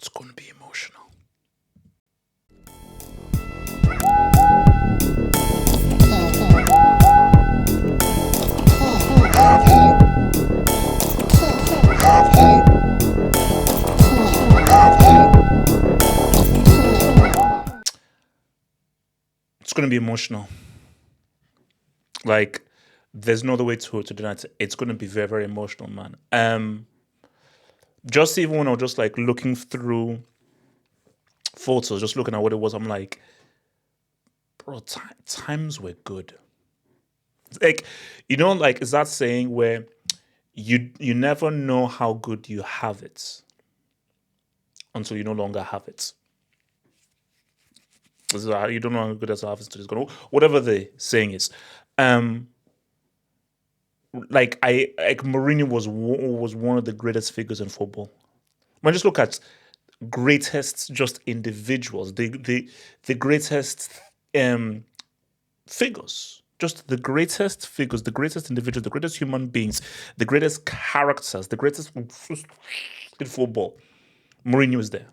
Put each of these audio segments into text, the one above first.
It's going to be emotional. It's going to be emotional. Like, there's no other way to do that. It's going to be very, very emotional, man. Just even when I was just like looking through photos, just looking at what it was, I'm like, bro, times were good. Like, like, is that saying where you never know how good you have it until you no longer have it. This is how you don't know how good as have it is going. Whatever the saying is, like Mourinho was one of the greatest figures in football. When you just look at greatest just individuals, the greatest figures, just the greatest figures, the greatest individuals, the greatest human beings, the greatest characters, the greatest in football. Mourinho is there.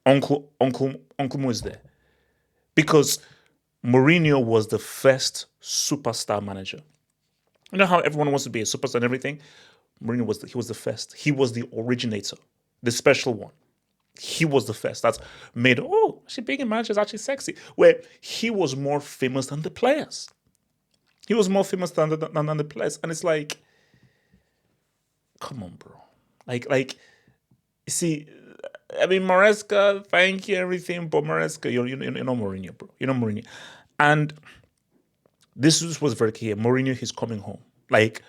Uncle Mo is there. Because Mourinho was the first superstar manager. You know how everyone wants to be a superstar and everything? Mourinho was he was the first. He was the originator, the special one. He was the first. That's made, actually being a manager is actually sexy. Where he was more famous than the players. He was more famous than the players. And it's like, come on, bro. Like, you see, I mean, Maresca, thank you, everything, but Maresca, you're not Mourinho, bro. You're not Mourinho. And this was very clear. Mourinho, he's coming home. Like,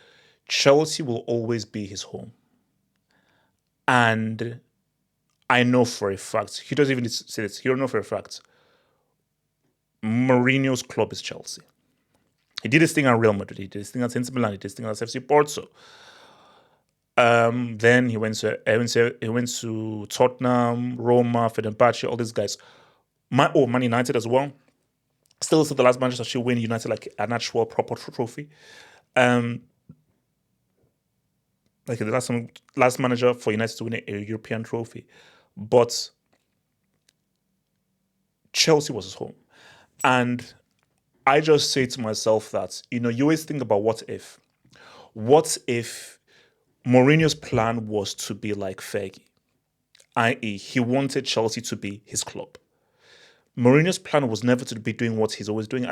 Chelsea will always be his home. And I know for a fact, he doesn't even say this, he'll know for a fact, Mourinho's club is Chelsea. He did this thing at Real Madrid, he did this thing at Inter Milan, he did this thing at FC Porto. Then he went to Tottenham, Roma, Fenerbahce, all these guys. Man United as well. Still the last manager to actually win United like an actual proper trophy. Like the last manager for United to win a European trophy. But Chelsea was his home. And I just say to myself that, you always think about what if. What if Mourinho's plan was to be like Fergie, i.e. he wanted Chelsea to be his club. Mourinho's plan was never to be doing what he's always doing.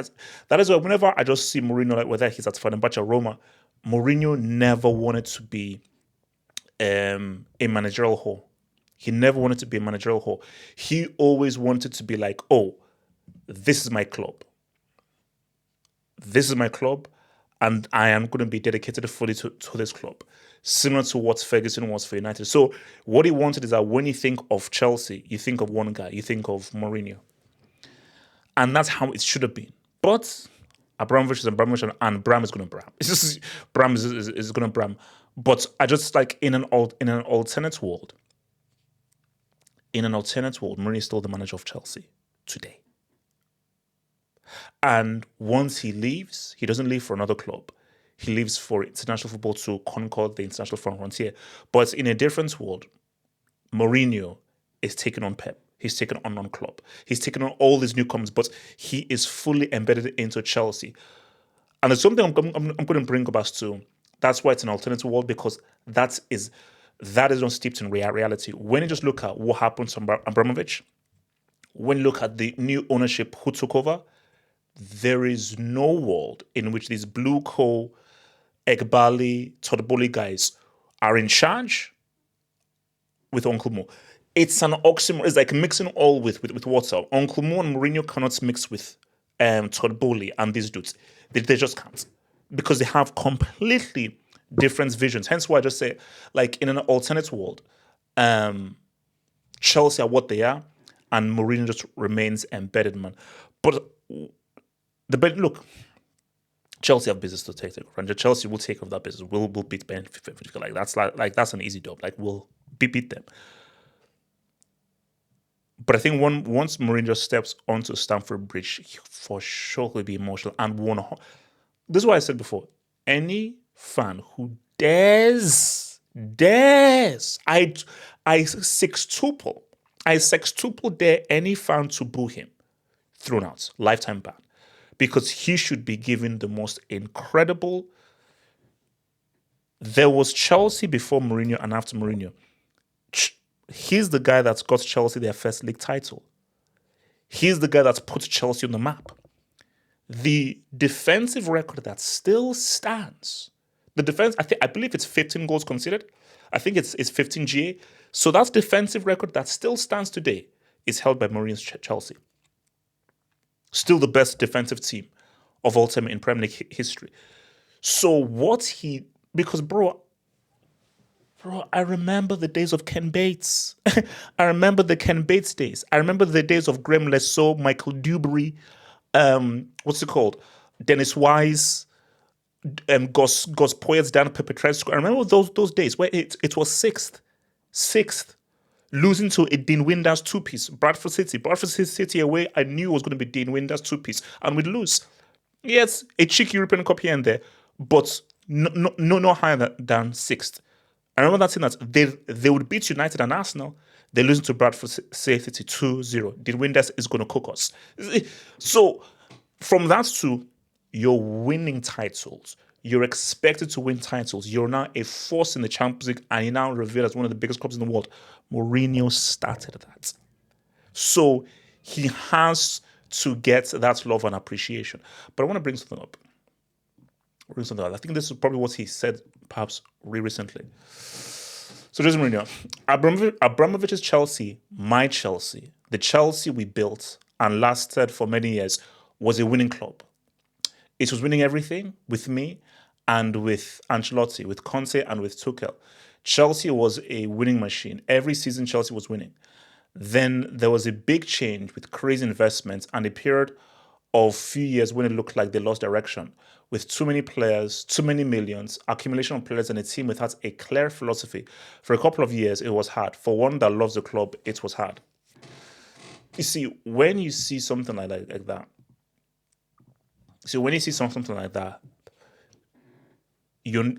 That is why whenever I just see Mourinho, like whether he's at Fenerbahce or Roma, Mourinho never wanted to be a managerial whore. He never wanted to be a managerial whore. He always wanted to be like, this is my club. This is my club, and I am going to be dedicated fully to this club. Similar to what Ferguson was for United. So what he wanted is that when you think of Chelsea, you think of one guy, you think of Mourinho. And that's how it should have been. But Abramovich is Abramovich, and Bram is going to Bram. It's just Bram is going to Bram. But I just like in an alternate world. In an alternate world, Mourinho is still the manager of Chelsea today. And once he leaves, he doesn't leave for another club. He leaves for international football to conquer the international frontier. But in a different world, Mourinho is taking on Pep. He's taken on Klopp. He's taken on all these newcomers, but he is fully embedded into Chelsea. And there's something I'm going to bring us to. That's why it's an alternative world, because that is not steeped in reality. When you just look at what happened to Abramovich, when you look at the new ownership who took over, there is no world in which these blue coal, Egbali, Todboli guys are in charge with Uncle Mo. It's an oxymoron. It's like mixing oil with water. Uncle Mo and Mourinho cannot mix with Todboli and these dudes. They just can't, because they have completely different visions. Hence why I just say, like, in an alternate world, Chelsea are what they are, and Mourinho just remains embedded, man. But look, Chelsea have business to take over, and Chelsea will take over that business. We'll beat Benfica. That's an easy job. Like, we'll beat them. But I think once Mourinho steps onto Stamford Bridge, for sure he'll be emotional and this is what I said before. Any fan who dares, I sextuple I sextuple dare any fan to boo him. Thrown out, lifetime ban. Because he should be given the most incredible. There was Chelsea before Mourinho and after Mourinho. He's the guy that's got Chelsea their first league title. He's the guy that's put Chelsea on the map. The defensive record that still stands. The defense, I believe it's 15 goals conceded. I think it's 15 GA. So that defensive record that still stands today is held by Mourinho's Chelsea. Still the best defensive team of all time in Premier League history. So because bro, I remember the days of Ken Bates. I remember the Ken Bates days. I remember the days of Graham Lesseau, Michael Dewberry, what's it called? Dennis Wise, Gus Poyet's, Dan Petrescu. I remember those days where it was sixth, losing to a Dean Winders two-piece. Bradford City away, I knew it was going to be Dean Winders two-piece, and we'd lose. Yes, a cheeky European Cup here and there, but no higher than sixth. I remember that saying that they would beat United and Arsenal. They're losing to Bradford City 2-0. Dean Winders is going to cook us. So from that to you're winning titles. You're expected to win titles. You're now a force in the Champions League, and you're now revered as one of the biggest clubs in the world. Mourinho started that. So he has to get that love and appreciation. But I want to bring something up. I think this is probably what he said perhaps recently. So Jose Mourinho, Abramovich's Chelsea, my Chelsea, the Chelsea we built and lasted for many years, was a winning club. It was winning everything with me and with Ancelotti, with Conte and with Tuchel. Chelsea was a winning machine. Every season Chelsea was winning. Then there was a big change with crazy investments and a period of few years when it looked like they lost direction, with too many players, too many millions, accumulation of players, and a team without a clear philosophy. For a couple of years, it was hard. For one that loves the club, it was hard. You see, when you see something like that, you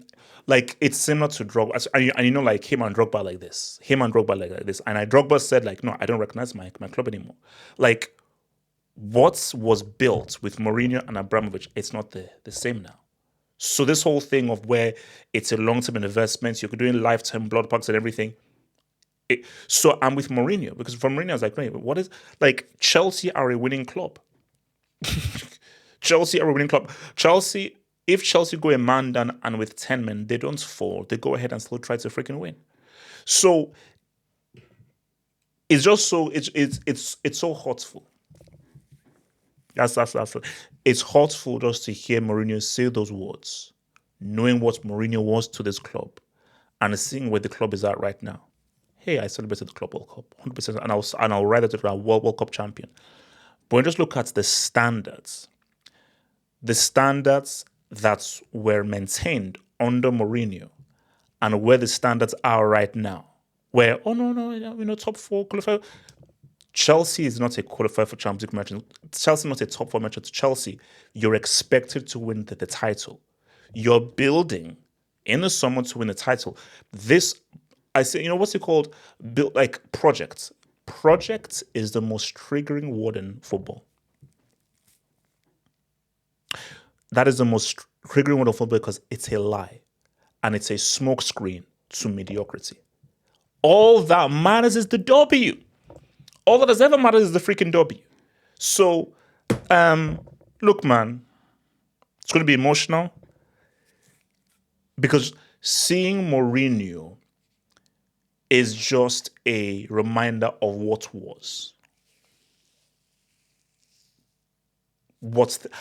like it's similar to Drogba, and you know, like him and Drogba like this, and Drogba said like, no, I don't recognize my club anymore. Like, what was built with Mourinho and Abramovich, it's not the same now. So this whole thing of where it's a long-term investment, you're doing lifetime blood packs and everything. So I'm with Mourinho, because for Mourinho, I was like, wait, what is, like, Chelsea are a winning club. Chelsea are a winning club. If Chelsea go a man down and with 10 men, they don't fall. They go ahead and still try to freaking win. So it's just so, it's so hurtful. That's it's hurtful just to hear Mourinho say those words, knowing what Mourinho was to this club, and seeing where the club is at right now. Hey, I celebrated the Club World Cup 100%, and I'll write it to a World Cup champion. But when you just look at the standards that were maintained under Mourinho, and where the standards are right now, where top four qualifier. Chelsea is not a qualifier for Champions League matches. Chelsea is not a top four match. Chelsea, you're expected to win the title. You're building in the summer to win the title. This, I say, what's it called? Build like project. Project is the most triggering word in football. That is the most triggering word of football because it's a lie, and it's a smokescreen to mediocrity. All that matters is the W. All that has ever mattered is the freaking W. So, look, man, it's going to be emotional because seeing Mourinho is just a reminder of what was.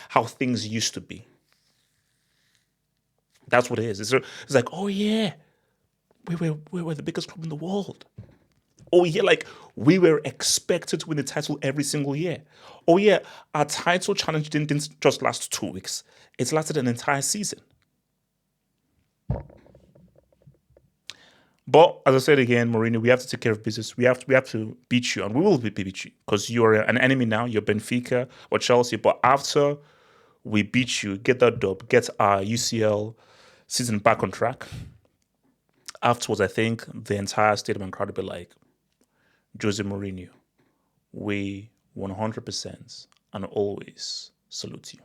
How things used to be. That's what it is. It's like, oh yeah, we were the biggest club in the world. Oh yeah, like we were expected to win the title every single year. Oh yeah, our title challenge didn't just last 2 weeks. It's lasted an entire season. But as I said again, Mourinho, we have to take care of business. We have to beat you, and we will beat you because you are an enemy now. You're Benfica or Chelsea. But after we beat you, get that dub, get our UCL season back on track. Afterwards, I think the entire stadium and crowd will be like, Jose Mourinho, we 100% and always salute you.